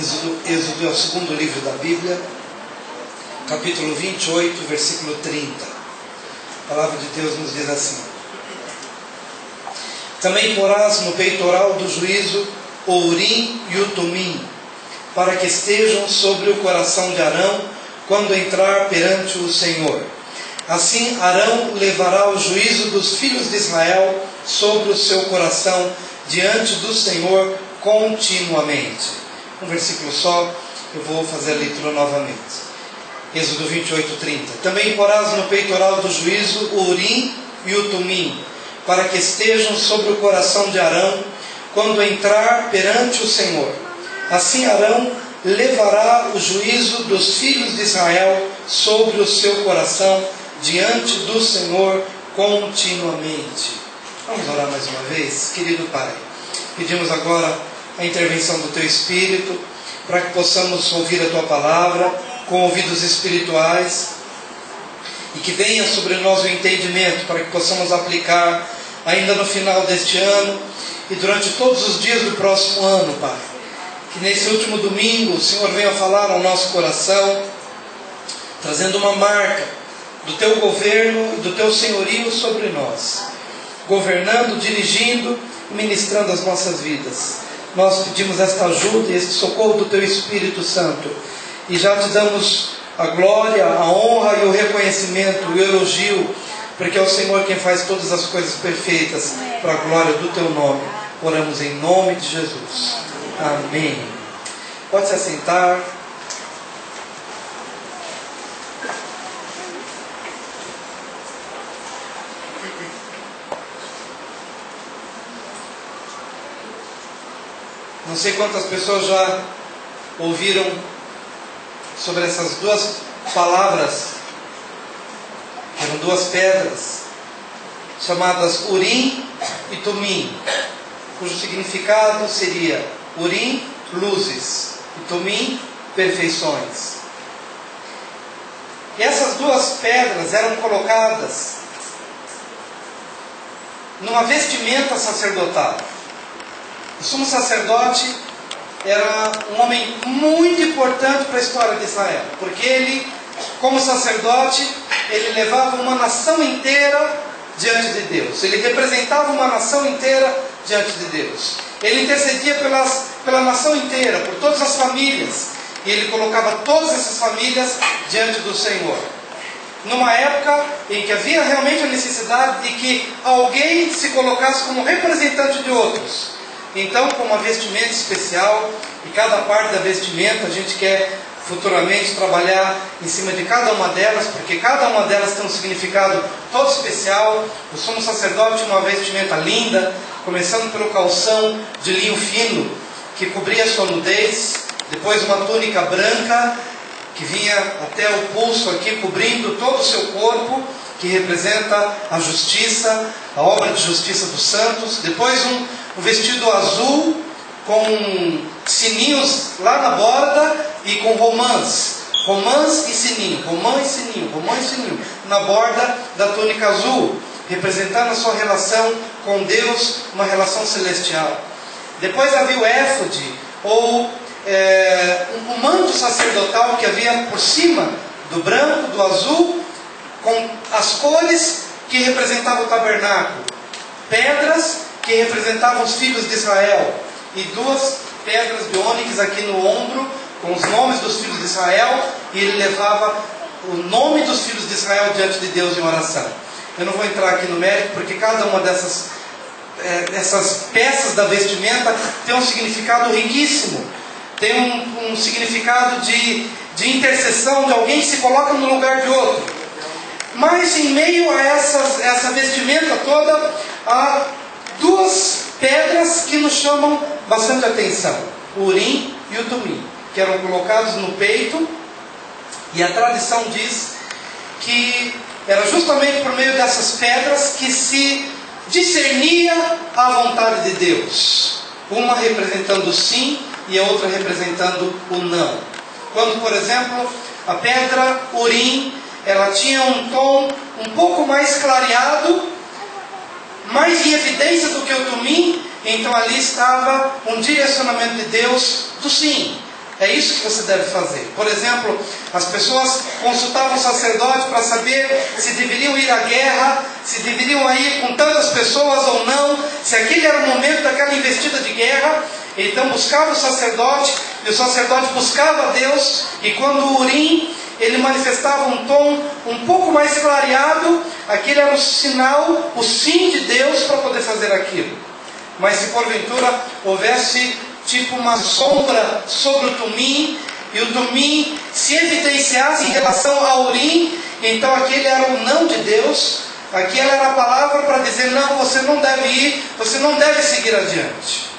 Êxodo é o segundo livro da Bíblia, capítulo 28, versículo 30. A palavra de Deus nos diz assim: Também porás no peitoral do juízo o Urim e o Tumim, para que estejam sobre o coração de Arão quando entrar perante o Senhor. Assim Arão levará o juízo dos filhos de Israel sobre o seu coração diante do Senhor continuamente. Um versículo só, eu vou fazer a leitura novamente. Êxodo 28, 30. Também porás no peitoral do juízo o Urim e o Tumim, para que estejam sobre o coração de Arão quando entrar perante o Senhor. Assim Arão levará o juízo dos filhos de Israel sobre o seu coração diante do Senhor continuamente. Vamos orar mais uma vez? Querido Pai, pedimos agora a intervenção do Teu Espírito, para que possamos ouvir a Tua Palavra com ouvidos espirituais, e que venha sobre nós o entendimento, para que possamos aplicar ainda no final deste ano, e durante todos os dias do próximo ano, Pai. Que nesse último domingo o Senhor venha falar ao nosso coração, trazendo uma marca do Teu governo e do Teu senhorio sobre nós, governando, dirigindo e ministrando as nossas vidas. Nós pedimos esta ajuda e este socorro do Teu Espírito Santo, e já Te damos a glória, a honra e o reconhecimento, o elogio, porque é o Senhor quem faz todas as coisas perfeitas para a glória do Teu nome. Oramos em nome de Jesus. Amém. Pode se assentar. Não sei quantas pessoas já ouviram sobre essas duas palavras, que eram duas pedras, chamadas Urim e Tumim, cujo significado seria Urim, luzes, e Tumim, perfeições. E essas duas pedras eram colocadas numa vestimenta sacerdotal. O sumo sacerdote era um homem muito importante para a história de Israel, porque ele, como sacerdote, ele levava uma nação inteira diante de Deus. Ele representava uma nação inteira diante de Deus. Ele intercedia pela nação inteira, por todas as famílias, e ele colocava todas essas famílias diante do Senhor. Numa época em que havia realmente a necessidade de que alguém se colocasse como representante de outros. Então, com uma vestimenta especial, e cada parte da vestimenta a gente quer futuramente trabalhar em cima de cada uma delas, porque cada uma delas tem um significado todo especial. O sumo sacerdote tinha uma vestimenta linda, começando pelo calção de linho fino, que cobria a sua nudez, depois uma túnica branca, que vinha até o pulso aqui, cobrindo todo o seu corpo, que representa a justiça, a obra de justiça dos santos. Depois um vestido azul com sininhos lá na borda e com romãs e sininho, romã e sininho na borda da túnica azul, representando a sua relação com Deus, uma relação celestial. Depois havia o éfode, ou um manto sacerdotal que havia por cima do branco, do azul, com as cores que representavam o tabernáculo, pedras que representavam os filhos de Israel, e duas pedras de ônix aqui no ombro, com os nomes dos filhos de Israel, e ele levava o nome dos filhos de Israel diante de Deus em oração. Eu não vou entrar aqui no mérito, porque cada uma dessas peças da vestimenta tem um significado riquíssimo, tem um significado de intercessão, de alguém que se coloca no lugar de outro. Mas em meio a essa vestimenta toda, há duas pedras que nos chamam bastante atenção: o Urim e o Tumim, que eram colocados no peito, e a tradição diz que era justamente por meio dessas pedras que se discernia a vontade de Deus, uma representando o sim e a outra representando o não. Quando, por exemplo, a pedra Urim, ela tinha um tom um pouco mais clareado, mais em evidência do que o Tumim, então ali estava um direcionamento de Deus do sim. É isso que você deve fazer. Por exemplo, as pessoas consultavam o sacerdote para saber se deveriam ir à guerra, se deveriam ir com tantas pessoas ou não, se aquele era o momento daquela investida de guerra. Então buscava o sacerdote, e o sacerdote buscava a Deus, e quando o Urim, ele manifestava um tom um pouco mais clareado, aquele era o sinal, o sim de Deus para poder fazer aquilo. Mas se porventura houvesse tipo uma sombra sobre o Tumim, e o Tumim se evidenciasse em relação ao Urim, então aquele era o não de Deus, aquela era a palavra para dizer, não, você não deve ir, você não deve seguir adiante.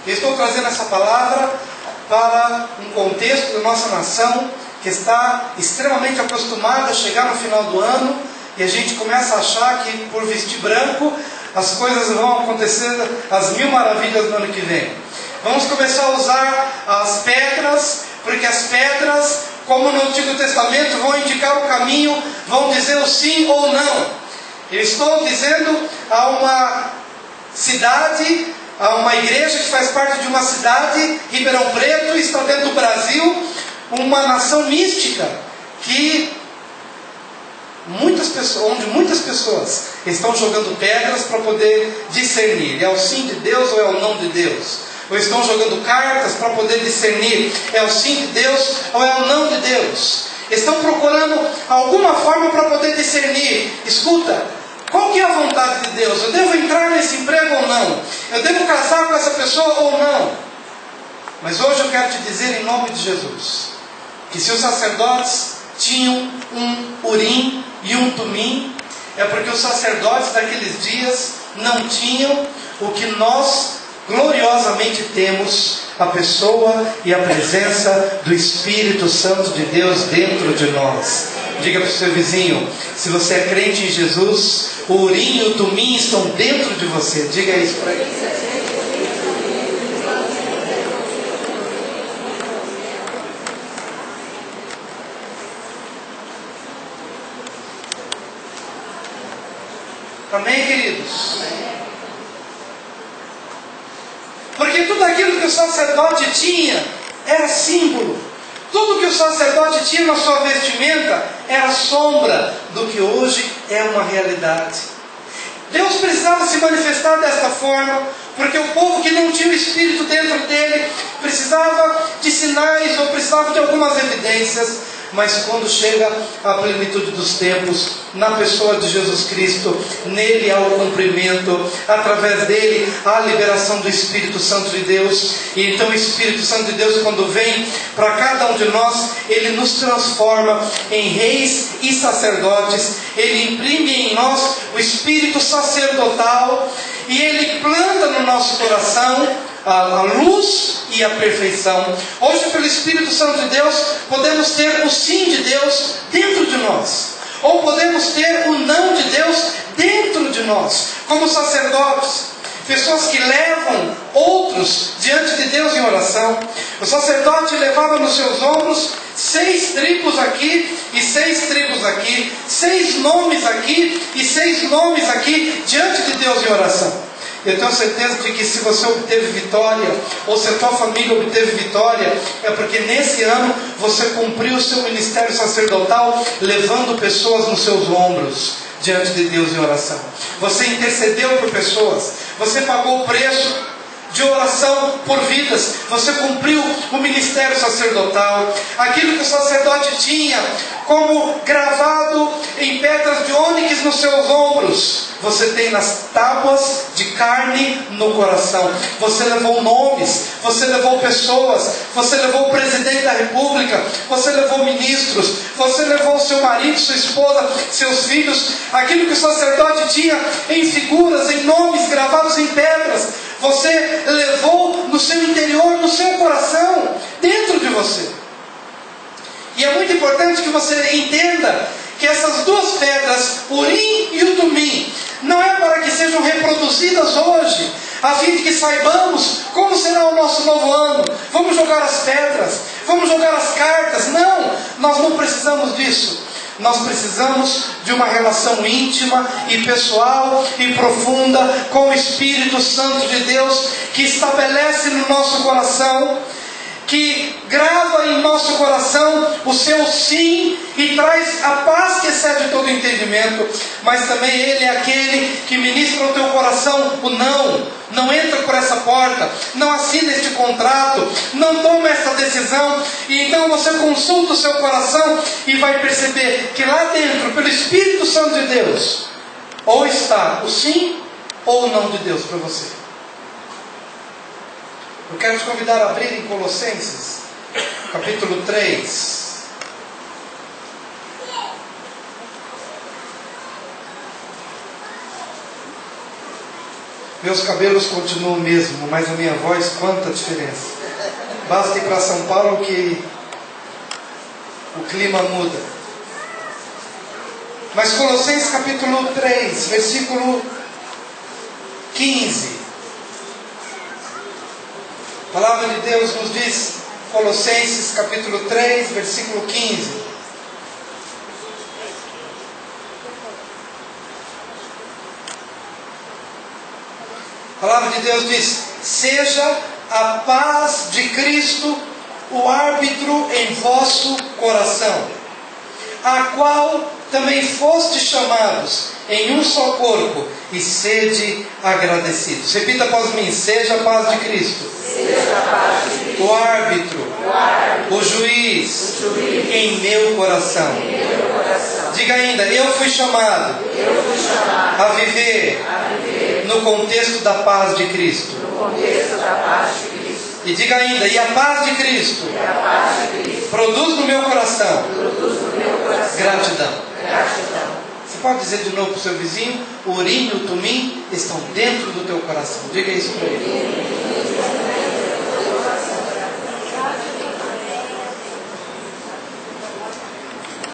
Eu estou trazendo essa palavra para um contexto da nossa nação, que está extremamente acostumada a chegar no final do ano, e a gente começa a achar que por vestir branco, as coisas vão acontecer, as mil maravilhas no ano que vem. Vamos começar a usar as pedras, porque as pedras, como no Antigo Testamento, vão indicar o caminho, vão dizer o sim ou não. Eu estou dizendo a uma cidade, a uma igreja que faz parte de uma cidade, Ribeirão Preto, está dentro do Brasil, uma nação mística, onde muitas pessoas estão jogando pedras para poder discernir, é o sim de Deus ou é o não de Deus? Ou estão jogando cartas para poder discernir, é o sim de Deus ou é o não de Deus? Estão procurando alguma forma para poder discernir. Escuta, qual que é a vontade de Deus? Eu devo entrar nesse emprego ou não? Eu devo casar com essa pessoa ou não? Mas hoje eu quero te dizer em nome de Jesus, que se os sacerdotes tinham um Urim e um Tumim, é porque os sacerdotes daqueles dias não tinham o que nós gloriosamente temos, a pessoa e a presença do Espírito Santo de Deus dentro de nós. Diga para o seu vizinho, se você é crente em Jesus, o Urim e o Tumim estão dentro de você. Diga isso para ele. Amém, queridos? Porque tudo aquilo que o sacerdote tinha era símbolo. Tudo que o sacerdote tinha na sua vestimenta era sombra do que hoje é uma realidade. Deus precisava se manifestar desta forma, porque o povo que não tinha o Espírito dentro dele precisava de sinais ou precisava de algumas evidências. Mas quando chega a plenitude dos tempos, na pessoa de Jesus Cristo, nele há o cumprimento, através dele há a liberação do Espírito Santo de Deus. E então o Espírito Santo de Deus, quando vem para cada um de nós, ele nos transforma em reis e sacerdotes. Ele imprime em nós o Espírito sacerdotal e ele planta no nosso coração a luz e a perfeição. Hoje, pelo Espírito Santo de Deus, podemos ter o sim de Deus dentro de nós, ou podemos ter o não de Deus dentro de nós, como sacerdotes, pessoas que levam outros diante de Deus em oração. O sacerdote levava nos seus ombros 6 tribos aqui e 6 tribos aqui, 6 nomes aqui e 6 nomes aqui diante de Deus em oração. Eu tenho certeza de que se você obteve vitória, ou se a tua família obteve vitória, é porque nesse ano você cumpriu o seu ministério sacerdotal, levando pessoas nos seus ombros diante de Deus em oração. Você intercedeu por pessoas, você pagou o preço de oração por vidas, você cumpriu o ministério sacerdotal. Aquilo que o sacerdote tinha como gravado em pedras de ônix nos seus ombros, você tem nas tábuas de carne no coração. Você levou nomes, você levou pessoas, você levou o presidente da república, você levou ministros, você levou seu marido, sua esposa, seus filhos. Aquilo que o sacerdote tinha em figuras, em nomes gravados em pedras, você levou no seu interior, no seu coração, dentro de você. E é muito importante que você entenda que essas duas pedras, o Urim e o Tumim, não é para que sejam reproduzidas hoje, a fim de que saibamos como será o nosso novo ano. Vamos jogar as pedras, vamos jogar as cartas. Não, nós não precisamos disso. Nós precisamos de uma relação íntima e pessoal e profunda com o Espírito Santo de Deus, que estabelece no nosso coração que grava em nosso coração o seu sim e traz a paz que excede todo entendimento, mas também Ele é aquele que ministra ao teu coração o não. Não entra por essa porta, não assina este contrato, não toma essa decisão. E então você consulta o seu coração e vai perceber que lá dentro, pelo Espírito Santo de Deus, ou está o sim ou o não de Deus para você. Eu quero te convidar a abrir em Colossenses, capítulo 3. Meus cabelos continuam o mesmo, mas a minha voz, quanta diferença. Basta ir para São Paulo que o clima muda. Mas Colossenses capítulo 3, versículo 15. A palavra de Deus nos diz, Colossenses capítulo 3, versículo 15. A palavra de Deus diz: seja a paz de Cristo o árbitro em vosso coração, a qual também fostes chamados em um só corpo, e sede agradecidos. Repita após mim: seja a paz de Cristo, seja a paz de Cristo, o árbitro, o juiz em meu coração. Diga ainda: eu fui chamado a viver no contexto da paz de Cristo. E diga ainda: e a paz de Cristo produz no meu coração gratidão. Você pode dizer de novo para o seu vizinho: o urim e o tumim estão dentro do teu coração. Diga isso para ele.